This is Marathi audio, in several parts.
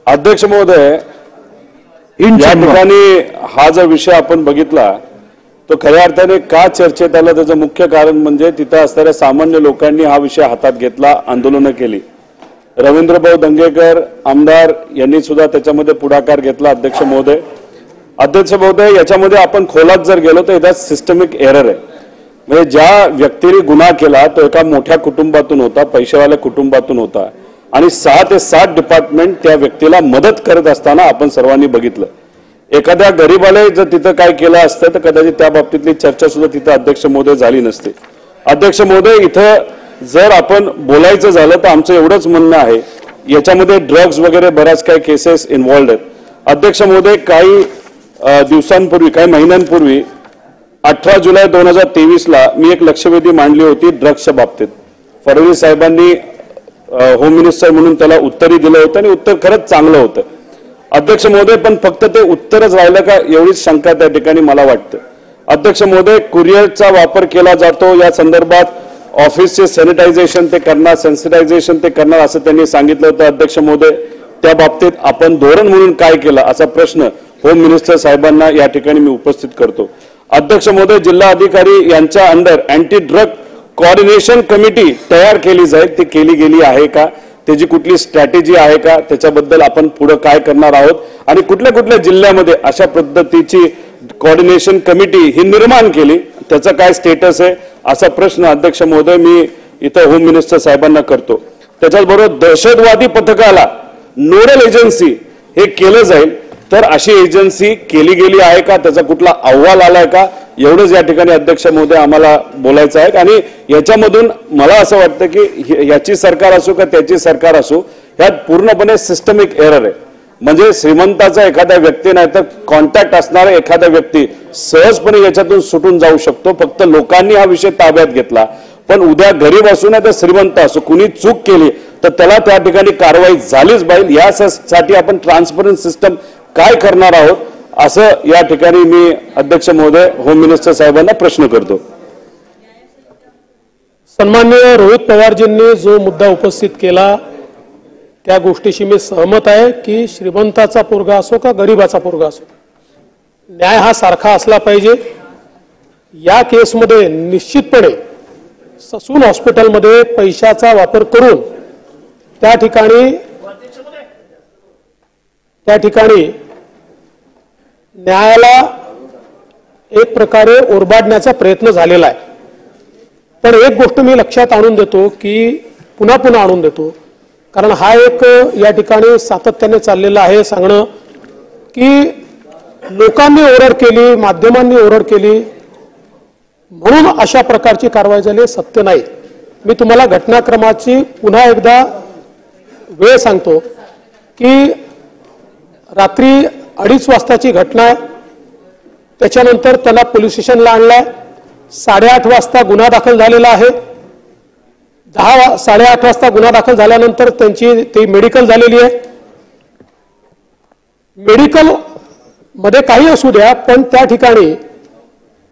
अध्यक्ष महोदय, या ठिकाणी हा जो विषय आपण बघितला तो खऱ्या अर्थाने का चर्चेत आला त्याचं मुख्य कारण म्हणजे तिथं असणाऱ्या सामान्य लोकांनी हा विषय हातात घेतला, आंदोलनं केली. रवींद्रभाऊ दंगेकर आमदार यांनी सुद्धा त्याच्यामध्ये पुढाकार घेतला. अध्यक्ष महोदय, याच्यामध्ये आपण खोलात जर गेलो तर याचा सिस्टमिक एरर आहे. म्हणजे ज्या व्यक्तीने गुन्हा केला तो एका मोठ्या कुटुंबातून होता, पैशावाल्या कुटुंबातून होता आणि 6 ते 7 डिपार्टमेंट त्या व्यक्तीला मदत करत असताना आपण सर्वांनी बघितलं. एखाद्या गरीबाला जर तिथं काय केलं असतं तर कदाचित त्या बाबतीतली चर्चा सुद्धा तिथं अध्यक्ष महोदय झाली नसते. अध्यक्ष महोदय, इथं जर आपण बोलायचं झालं तर आमचं एवढंच म्हणणं आहे, याच्यामध्ये ड्रग्ज वगैरे बऱ्याच काही केसेस इन्व्हॉल्ड आहेत. अध्यक्ष महोदय, काही दिवसांपूर्वी, काही महिन्यांपूर्वी 18 जुलै 2023ला मी एक लक्षवेधी मांडली होती ड्रग्सच्या बाबतीत. फडणवीस साहेबांनी होम मिनिस्टर म्हणून त्याला उत्तरही दिलं होतं आणि उत्तर खरंच चांगलं होतं. अध्यक्ष महोदय, पण फक्त ते उत्तरच राहिलं का एवढीच शंका त्या ठिकाणी मला वाटतं. अध्यक्ष महोदय, कुरिअरचा वापर केला जातो, या संदर्भात ऑफिसचे सॅनिटायझेशन ते करणार, सेन्सिटायझेशन ते करणार असं त्यांनी सांगितलं होतं. अध्यक्ष महोदय, त्या बाबतीत आपण धोरण म्हणून काय केलं असा प्रश्न होम मिनिस्टर साहेबांना या ठिकाणी मी उपस्थित करतो. अध्यक्ष महोदय, जिल्हा अधिकारी यांच्या under anti drug coordination committee तयार केली जाईल, ती केली गेली आहे का, त्याची कुठली स्ट्रॅटेजी आहे का, त्याच्याबद्दल आपण पुढे काय करणार आहोत आणि कुठल्या कुठल्या जिल्ह्यामध्ये अशा पद्धतीची कोऑर्डिनेशन कमिटी ही निर्माण केली, त्याचा काय स्टेटस आहे असा प्रश्न अध्यक्ष महोदय मी इथं होम मिनिस्टर साहेबांना करतो. त्याच्याबरोबर दहशतवादी पथकाला नोडल एजन्सी हे केलं जाईल, तर अशी एजन्सी केली गेली आहे का, त्याचा कुठला अहवाल आलाय का, एवढंच या ठिकाणी अध्यक्ष महोदय आम्हाला बोलायचं आहे. आणि याच्यामधून मला असं वाटतं की याची सरकार असो का त्याची सरकार असो, ह्यात पूर्णपणे सिस्टमिक एरर आहे. म्हणजे श्रीमंताचा एखाद्या व्यक्ती नाही तर कॉन्टॅक्ट असणारा एखादा व्यक्ती सहजपणे याच्यातून सुटून जाऊ शकतो. फक्त लोकांनी हा विषय ताब्यात घेतला, पण उद्या गरीब असो ना तर श्रीमंत असो, कुणी चूक केली तर त्याला त्या ठिकाणी कारवाई झालीच पाहिजे. यासाठी आपण ट्रान्सपरंट सिस्टम काय करणार आहोत असं या ठिकाणी मी अध्यक्ष महोदय होम मिनिस्टर साहेबांना प्रश्न करतो. सन्माननीय रोहित पवारजींनी जो मुद्दा उपस्थित केला त्या गोष्टीशी मी सहमत आहे की श्रीमंताचा पोरगा असो का गरीबाचा पोरगा असो, न्याय हा सारखा असला पाहिजे. या केसमध्ये निश्चितपणे ससून हॉस्पिटलमध्ये पैशाचा वापर करून त्या ठिकाणी न्यायाला एक प्रकारे ओरबाडण्याचा प्रयत्न झालेला आहे. पण एक गोष्ट मी लक्षात आणून देतो की पुन्हा आणून देतो, कारण हा एक या ठिकाणी सातत्याने चाललेला आहे सांगणं की लोकांनी ओरड केली, माध्यमांनी ओरड केली म्हणून अशा प्रकारची कारवाई झाली, सत्य नाही. मी तुम्हाला घटनाक्रमाची पुन्हा एकदा वेळ सांगतो की रात्री 2:30 वाजताची घटना आहे. त्याच्यानंतर त्याला पोलीस स्टेशनला आणलाय. 8:30 वाजता गुन्हा दाखल झालेला आहे. 8:30 वाजता गुन्हा दाखल झाल्यानंतर त्यांची ती मेडिकल झालेली आहे. मेडिकल मध्ये काही असू द्या, पण त्या ठिकाणी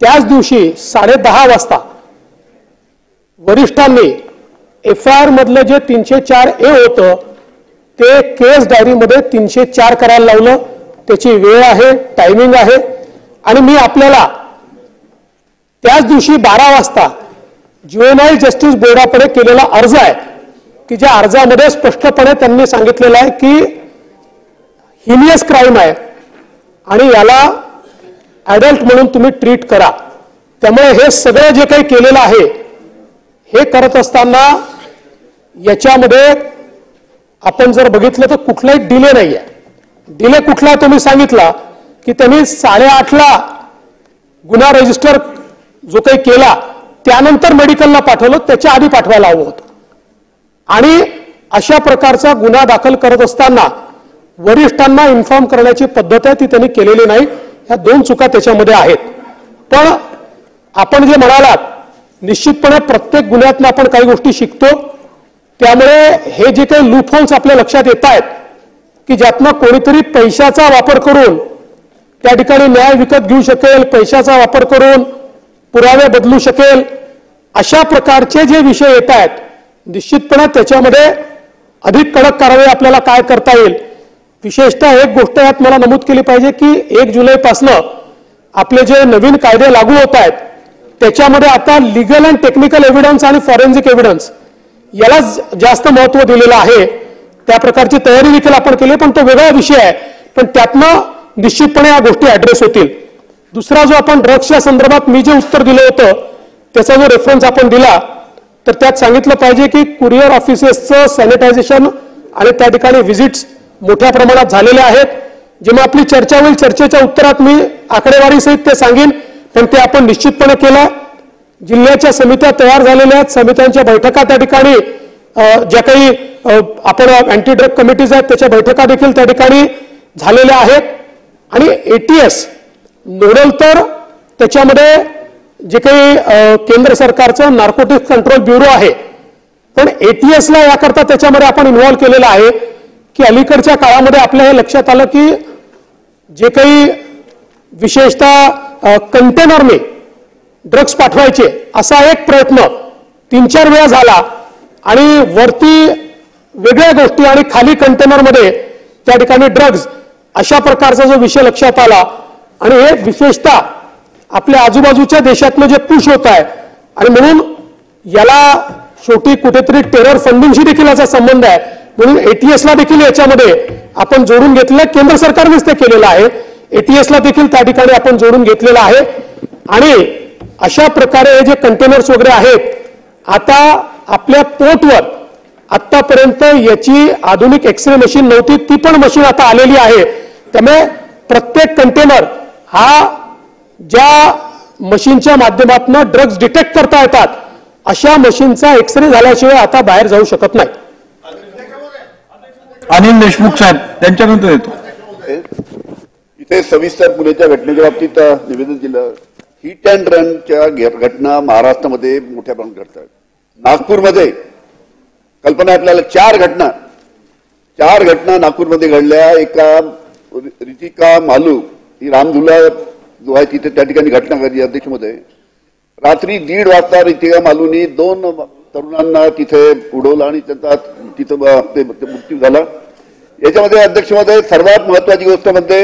त्याच दिवशी 10:30 वाजता वरिष्ठांनी FIR मधलं जे 304A होतं ते केस डायरीमध्ये 304 करायला लावलं. त्याची वेळ आहे, टायमिंग आहे. आणि मी आपल्याला त्याच दिवशी 12 वाजता ज्युएनाइल जस्टिस बोर्डाकडे केलेला अर्ज आहे की ज्या अर्जामध्ये स्पष्टपणे त्यांनी सांगितलेलं आहे की हिनियस क्राइम आहे आणि याला ॲडल्ट म्हणून तुम्ही ट्रीट करा. त्यामुळे हे सगळं जे काही केलेलं आहे हे करत असताना याच्यामध्ये आपण जर बघितलं तर कुठलाही डिले नाही आहे. डिले कुठला तुम्ही सांगितला की त्यांनी 8:30ला गुन्हा रजिस्टर जो काही केला त्यानंतर मेडिकलला पाठवलं, त्याच्या आधी पाठवायला हवं होतं. आणि अशा प्रकारचा गुन्हा दाखल करत असताना वरिष्ठांना इन्फॉर्म करण्याची पद्धत आहे ती त्यांनी केलेली नाही. ह्या 2 चुका त्याच्यामध्ये आहेत. पण आपण जे म्हणालात, निश्चितपणे प्रत्येक गुन्ह्यातनं आपण काही गोष्टी शिकतो. त्यामुळे हे जे काही लूपहोल्स आपल्या लक्षात येत आहेत की ज्यातनं कोणीतरी पैशाचा वापर करून त्या ठिकाणी न्याय विकत घेऊ शकेल, पैशाचा वापर करून पुरावे बदलू शकेल, अशा प्रकारचे जे विषय येत आहेत निश्चितपणे त्याच्यामध्ये अधिक कडक कारवाई आपल्याला काय करता येईल. विशेषतः एक गोष्ट यात मला नमूद केली पाहिजे की 1 जुलैपासनं आपले जे नवीन कायदे लागू होत आहेत त्याच्यामध्ये आता लिगल अँड टेक्निकल एव्हिडन्स आणि फॉरेन्सिक एव्हिडन्स याला जास्त महत्व दिलेलं आहे. त्या प्रकारची तयारी देखील आपण केली, पण तो वेगळा विषय आहे. पण त्यातनं निश्चितपणे या गोष्टी ऍड्रेस होतील. दुसरा जो आपण ड्रग्सच्या संदर्भात मी जे उत्तर दिलं होतं त्याचा जो रेफरन्स आपण दिला तर त्यात सांगितलं पाहिजे की कुरिअर ऑफिसेसचं सॅनिटायझेशन आणि त्या ठिकाणी व्हिजिट्स मोठ्या प्रमाणात झालेले आहेत. जेव्हा आपली चर्चा होईल चर्चेच्या उत्तरात मी आकडेवारीसहित ते सांगेन, पण ते आपण निश्चितपणे केलं. जिल्ह्याच्या समित्या तयार झालेल्या आहेत. समित्यांच्या बैठका त्या ठिकाणी ज्या काही आपण अँटी ड्रग कमिटीज आहेत त्याच्या बैठका देखील त्या ठिकाणी झालेल्या आहेत. आणि एटीएस नोडल तर त्याच्यामध्ये जे काही केंद्र सरकारचं नार्कोटिक्स कंट्रोल ब्युरो आहे, पण एटीएसला याकरता त्याच्यामध्ये आपण इन्व्हॉल्व केलेलं आहे की अलीकडच्या काळामध्ये आपल्या हे लक्षात आलं की जे काही विशेषतः कंटेनरने ड्रग्स पाठवायचे असा एक प्रयत्न 3-4 वेळा झाला आणि वरती वेगळ्या गोष्टी आणि खाली कंटेनरमध्ये त्या ठिकाणी ड्रग्ज अशा प्रकारचा जो विषय लक्षात आला. आणि हे विशेषतः आपल्या आजूबाजूच्या देशातलं जे पुश होत आहे आणि म्हणून याला शेवटी कुठेतरी टेरर फंडिंगशी देखील याचा संबंध आहे. म्हणून एटीएसला देखील याच्यामध्ये आपण जोडून घेतलं. केंद्र सरकारनेच ते केलेलं आहे. एटीएसला देखील त्या ठिकाणी आपण जोडून घेतलेलं आहे. आणि अशा प्रकारे हे जे कंटेनर्स वगैरे आहेत आता आपल्या पोर्टवर आतापर्यंत याची आधुनिक एक्सरे मशीन नव्हती, ती पण मशीन आता आलेली आहे. त्यामुळे प्रत्येक कंटेनर हा ज्या मशीनच्या माध्यमातून ड्रग्ज डिटेक्ट करता येतात अशा मशीनचा एक्सरे झाल्याशिवाय आता बाहेर जाऊ शकत नाही. अनिल देशमुख साहेब त्यांच्याकडून येतो. इथे सविस्तर पुण्याच्या घटनेच्या बाबतीत निवेदन केलं. हिट अँड रनच्या घटना महाराष्ट्रामध्ये मोठ्या प्रमाणात घडतात. नागपूरमध्ये कल्पना आपल्याला 4 घटना नागपूरमध्ये घडल्या. एका रितिका मालू ही रामझुला जो आहे तिथे त्या ठिकाणी घटना घडली. अध्यक्षमध्ये रात्री 1:30 वाजता रितिका मालूनी 2 तरुणांना तिथे उडवलं आणि त्यांचा तिथं मृत्यू झाला. याच्यामध्ये अध्यक्षमध्ये सर्वात महत्वाची गोष्ट म्हणजे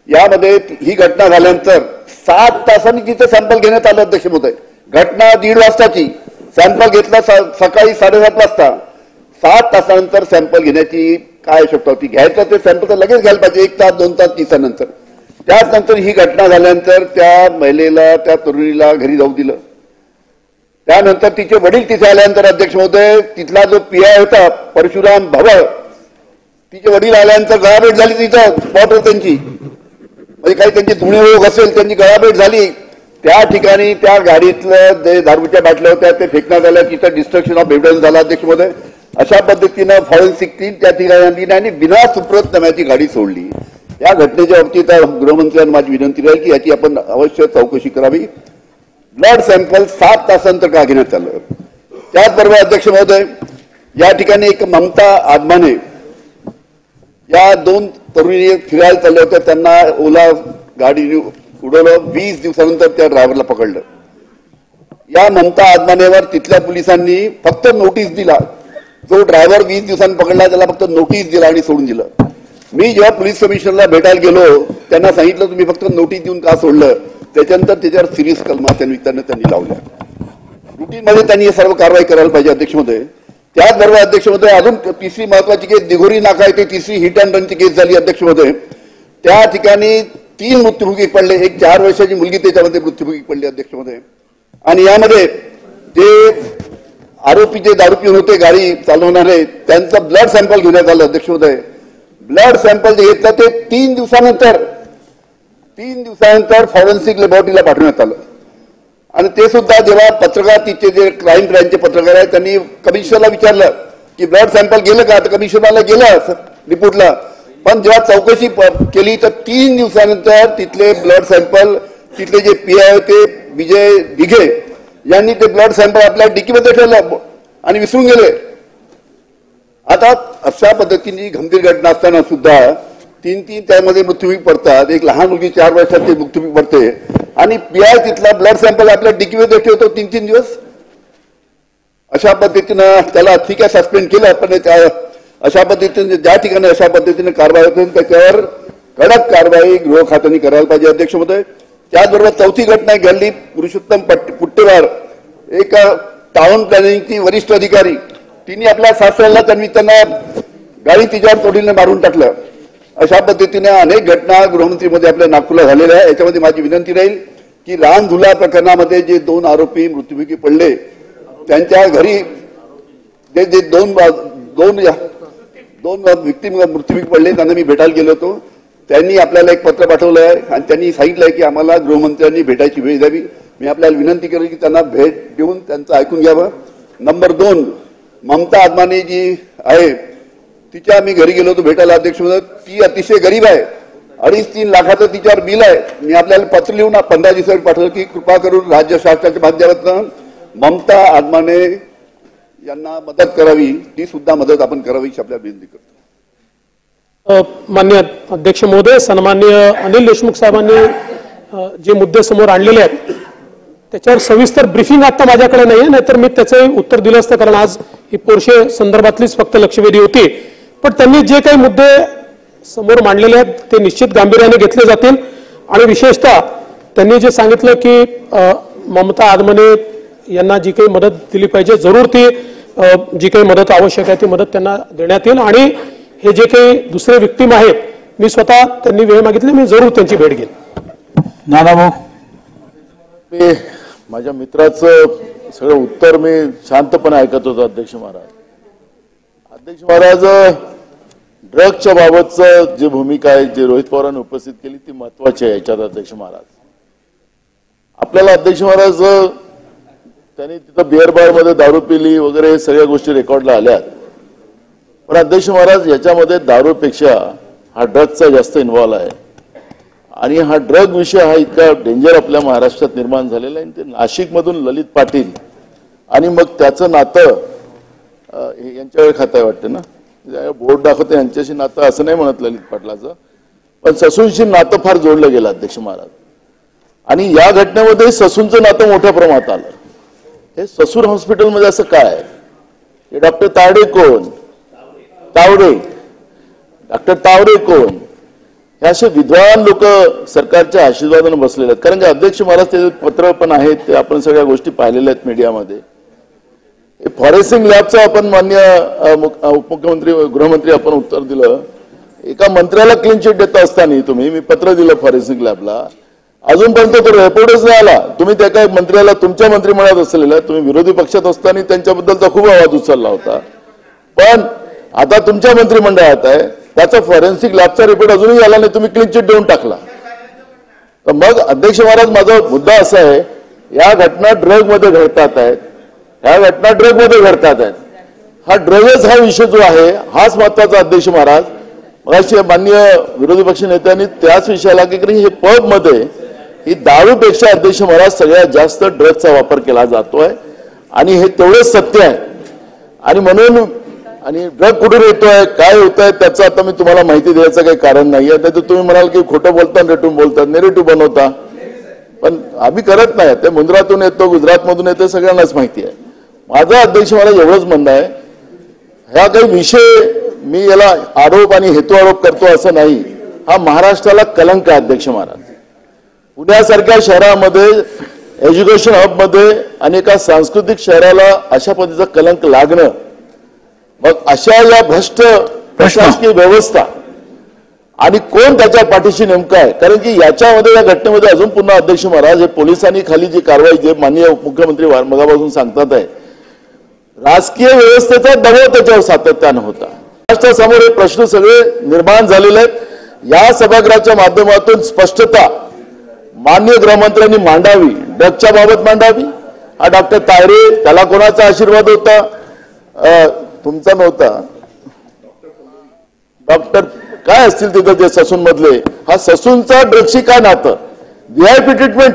यामध्ये ही घटना झाल्यानंतर 7 तासांनी तिथे सॅम्पल घेण्यात आलं. अध्यक्षमध्ये घटना 1:30 वाजताची, सॅम्पल घेतला सकाळी 7:30 वाजता. 7 तासानंतर सॅम्पल घेण्याची काय आवश्यकता होती? घ्यायचं ते सॅम्पल तर लगेच घ्यायला पाहिजे, 1 तास 2 तास 30 नंतर. त्याच नंतर ही घटना झाल्यानंतर त्या महिलेला त्या तरुणीला घरी जाऊ दिलं. त्यानंतर तिचे वडील तिथे आल्यानंतर अध्यक्ष महोदय तिथला जो पीआय होता परशुराम भवळ, तिचे वडील आल्यानंतर गळाभेट झाली तिथं स्पॉटवर त्यांची, म्हणजे काही त्यांची धुणे ओघ असेल त्यांची गळाभेट झाली. त्या ठिकाणी त्या गाडीतलं जे दारूच्या बाटल्या होत्या ते फेकण्यात आल्या. तिथं डिस्ट्रक्शन ऑफ एव्हिडन्स झाला. अध्यक्ष महोदय अशा पद्धतीनं फॉरेन्सिक टीम त्या ठिकाणी आणि बिना सुप्रतनाम्याची गाडी सोडली. या घटनेच्या बाबतीत गृहमंत्र्यांना माझी विनंती राहील की याची आपण अवश्य चौकशी करावी. ब्लड सॅम्पल 7 तासानंतर का घेण्यात आलं? त्याचबरोबर अध्यक्ष महोदय या ठिकाणी एक ममता आदमाने या 2 तरुणी फिरायला चालल्या होत्या, त्यांना ओला गाडी उडवलं. 20 दिवसानंतर त्या ड्रायव्हरला पकडलं. या ममता आदमानेवर तिथल्या पोलिसांनी फक्त नोटीस दिला. जो ड्रायव्हर 20 दिवसांनी पकडला त्याला फक्त नोटीस दिला आणि सोडून दिलं. मी जेव्हा पोलीस कमिशनरला भेटायला गेलो त्यांना सांगितलं तुम्ही फक्त नोटीस देऊन का सोडलं? त्याच्यानंतर त्याच्यावर सिरियस कलमा त्या निमित्तानं त्यांनी लावल्या. रुटीनमध्ये त्यांनी हे सर्व कारवाई करायला पाहिजे. अध्यक्षमध्ये त्याचबरोबर अध्यक्षमध्ये अजून तिसरी महत्वाची केस दिघोरी नाका येथे तिसरी हिट अँड रनची केस झाली. अध्यक्षमध्ये त्या ठिकाणी 3 मृत्युमुखी पडले. एक 4 वर्षाची मुलगी त्याच्यामध्ये मृत्युमुखी पडली. अध्यक्षमध्ये आणि यामध्ये जे आरोपी जे दारू पिऊन होते गाडी चालवणारे त्यांचं ब्लड सॅम्पल घेण्यात आलं. अध्यक्षमध्ये ब्लड सॅम्पल जे घेतलं ते 3 दिवसानंतर फॉरेन्सिक लॅबोरेटरीला पाठवण्यात आलं. आणि ते सुद्धा जेव्हा पत्रकार तिचे जे क्राईम ब्रँचचे पत्रकार आहेत त्यांनी कमिशनरला विचारलं की ब्लड सॅम्पल गेलं का? तर कमिशनरला गेलं रिपोर्टला. पण जेव्हा चौकशी केली तर 3 दिवसानंतर तिथले ब्लड सॅम्पल तिथले जे पीआय होते विजय दिघे यांनी ते ब्लड सॅम्पल आपल्या डिकीमध्ये ठेवलं आणि विसरून गेले. आता अशा पद्धतीने गंभीर घटना असताना सुद्धा 3 त्यामध्ये मृत्युमुखी पडतात. एक लहान मुलगी 4 वर्षाची मृत्युमुखी पडते आणि पीआय तिथला ब्लड सॅम्पल आपल्या डिकीमध्ये ठेवतो 3 दिवस. अशा पद्धतीनं त्याला ठीक आहे सस्पेंड केलं, पण अशा पद्धतीने ज्या ठिकाणी अशा पद्धतीने कारवाई होते त्याच्यावर कडक कारवाई गृह खात्याने करायला पाहिजे अध्यक्ष महोदय. त्याचबरोबर चौथी घटना घडली पुरुषोत्तम पुट्टेवार एक टाउन प्लॅनिंगची वरिष्ठ अधिकारी तिने आपल्या सासऱ्याला त्यांना गाडी तिच्यावर तोडीने मारून टाकलं. अशा पद्धतीने अनेक घटना गृहमंत्रीमध्ये आपल्या नागपूरला झालेल्या आहे. याच्यामध्ये माझी विनंती राहील की रान झुला प्रकरणामध्ये जे 2 आरोपी मृत्युमुखी पडले त्यांच्या घरी जे दोन व्यक्ती मृत्युमुखी पडले त्यांना मी भेटायला गेलो होतो. त्यांनी आपल्याला एक पत्र पाठवलं आहे आणि त्यांनी सांगितलंय की आम्हाला गृहमंत्र्यांनी भेटायची वेळ द्यावी. मी आपल्याला विनंती करेल की त्यांना भेट देऊन त्यांचं ऐकून घ्यावं. नंबर 2, ममता आदमानी जी आहे तिच्या मी घरी गेलो होतो भेटायला अध्यक्ष महोदय. ती अतिशय गरीब आहे. 2.5-3 लाखाचं तिच्यावर बिल आहे. मी आपल्याला पत्र लिहून 15 दिवसावर पाठवलं की कृपा करून राज्य शासनाच्या माध्यमातून ममता आदमाने यांना मदत करावी. ती सुद्धा मदत आपण करावी अशी आपल्याला विनंती करतो. मान्य अध्यक्ष महोदय, सन्माननीय अनिल देशमुख साहेबांनी जे मुद्दे समोर आणलेले आहेत त्याच्यावर सविस्तर ब्रीफिंग आता माझ्याकडे नाहीये, नाहीतर मी त्याचं उत्तर दिलं असतं, कारण आज ही पोर्शे संदर्भातलीच फक्त लक्षवेधी होती. पण त्यांनी जे काही मुद्दे समोर मांडलेले आहेत ते निश्चित गांभीर्याने घेतले जातील. आणि विशेषतः त्यांनी जे सांगितलं की ममता आदमाने यांना जी काही मदत दिली पाहिजे, जरूर ती जी काही मदत आवश्यक आहे ती मदत त्यांना देण्यात येईल. आणि हे जे काही दुसरे विक्टीम आहेत, मी स्वतः त्यांनी वेळ मागितली, मी जरूर त्यांची भेट घेईन. नानाभाऊ, मी माझ्या मित्राचं सगळं उत्तर मी शांतपणे ऐकत होतो. अध्यक्ष महाराज, ड्रग्सच्या बाबतचं जी भूमिका आहे जी रोहित पवारांनी उपस्थित केली ती महत्वाची आहे याच्यात. अध्यक्ष महाराज, आपल्याला अध्यक्ष महाराज त्यांनी तिथं बिअर बार मध्ये दारू पिली वगैरे सगळ्या गोष्टी रेकॉर्डला आल्यात. पण अध्यक्ष महाराज, याच्यामध्ये दारूपेक्षा हा ड्रग्सचा जास्त इन्व्हॉल्व आहे. आणि हा ड्रग विषय हा इतका डेंजर आपल्या महाराष्ट्रात निर्माण झालेला आहे. ते नाशिकमधून ललित पाटील आणि मग त्याचं नातं यांच्याकडे खातं वाटतं ना, बोर्ड दाखवते यांच्याशी नातं असं नाही म्हणत ललित पाटलाचं, पण ससूनशी नातं फार जोडलं गेलं अध्यक्ष महाराज. आणि या घटनेमध्ये ससूनचं नातं मोठ्या प्रमाणात आलं. हे ससून हॉस्पिटलमध्ये असं काय आहे? हे डॉक्टर तावडे कोण? डॉक्टर तावडे कोण? हे असे विद्वान लोक सरकारच्या आशीर्वादाने बसलेले आहेत. कारण की अध्यक्ष महाराज ते पत्र पण आहेत, ते आपण सगळ्या गोष्टी पाहिलेल्या आहेत मीडियामध्ये. फॉरेन्सिक लॅबचं आपण मान्य उपमुख्यमंत्री गृहमंत्री आपण उत्तर दिलं. एका मंत्र्याला क्लीन चिट देता असताना तुम्ही, मी पत्र दिलं फॉरेन्सिक लॅबला, अजूनपर्यंत तो रिपोर्टच नाही आला. तुम्ही त्या काही मंत्र्याला तुमच्या मंत्रिमंडळात असलेल्या, तुम्ही विरोधी पक्षात असताना त्यांच्याबद्दलचा खूप आवाज उचलला होता. पण आता तुमच्या मंत्रिमंडळात आहे, त्याचा फॉरेन्सिक लॅबचा रिपोर्ट अजूनही आला नाही, तुम्ही क्लीन चिट देऊन टाकला. तर मग अध्यक्ष महाराज, माझा मुद्दा असा आहे, या घटना ड्रग मध्ये घडतात आहेत, हा ड्रगच हा विषय जो आहे हाच महत्वाचा. अध्यक्ष महाराज, मगाशी माननीय विरोधी पक्ष नेत्यांनी त्याच विषयाला की हे पब मध्ये ही दारूपेक्षा अध्यक्ष महाराज सगळ्यात जास्त ड्रगचा वापर केला जातोय आणि हे तेवढंच सत्य आहे. आणि म्हणून आणि ड्रग कुठून येतोय, काय होतंय त्याचं आता मी तुम्हाला माहिती द्यायचं काही कारण नाहीये. तर तुम्ही म्हणाल की खोटं बोलता, रेटून बोलतात, नेरेटिव्ह बनवता, पण आम्ही करत नाही. ते मुंद्रातून येतो, गुजरातमधून येतो, सगळ्यांनाच माहिती आहे. माझं अध्यक्ष महाराज एवढंच म्हणणं आहे, ह्या काही विषय मी याला आरोप आणि हेतू आरोप करतो असं नाही. हा महाराष्ट्राला कलंक आहे अध्यक्ष महाराज. पुण्यासारख्या शहरामध्ये, एज्युकेशन हबमध्ये आणि एका सांस्कृतिक शहराला अशा पद्धतीचा कलंक लागणं, मग अशा या भ्रष्ट प्रशासकीय व्यवस्था आणि कोण त्याच्या पाठीशी नेमकं आहे. कारण की याच्यामध्ये, या घटनेमध्ये अजून पुन्हा अध्यक्ष महाराज, हे पोलिसांनी खाली जी कारवाई जे माननीय मुख्यमंत्री मगापासून सांगतात आहे, राजकीय व्यवस्थेचा दबाव त्याच्यावर सातत्यानं होता. महाराष्ट्रासमोर हे प्रश्न सगळे निर्माण झालेले आहेत. या सभागृहाच्या माध्यमातून स्पष्टता माननीय गृहमंत्र्यांनी मांडावी, ड्रगच्या बाबत मांडावी. हा डॉक्टर तायरे, त्याला कोणाचा आशीर्वाद होता? तुमचा नव्हता. डॉक्टर काय असतील तिथं ते ससून मधले, हा ससूनचा ड्रग्सशी काय नातं? VIP treatment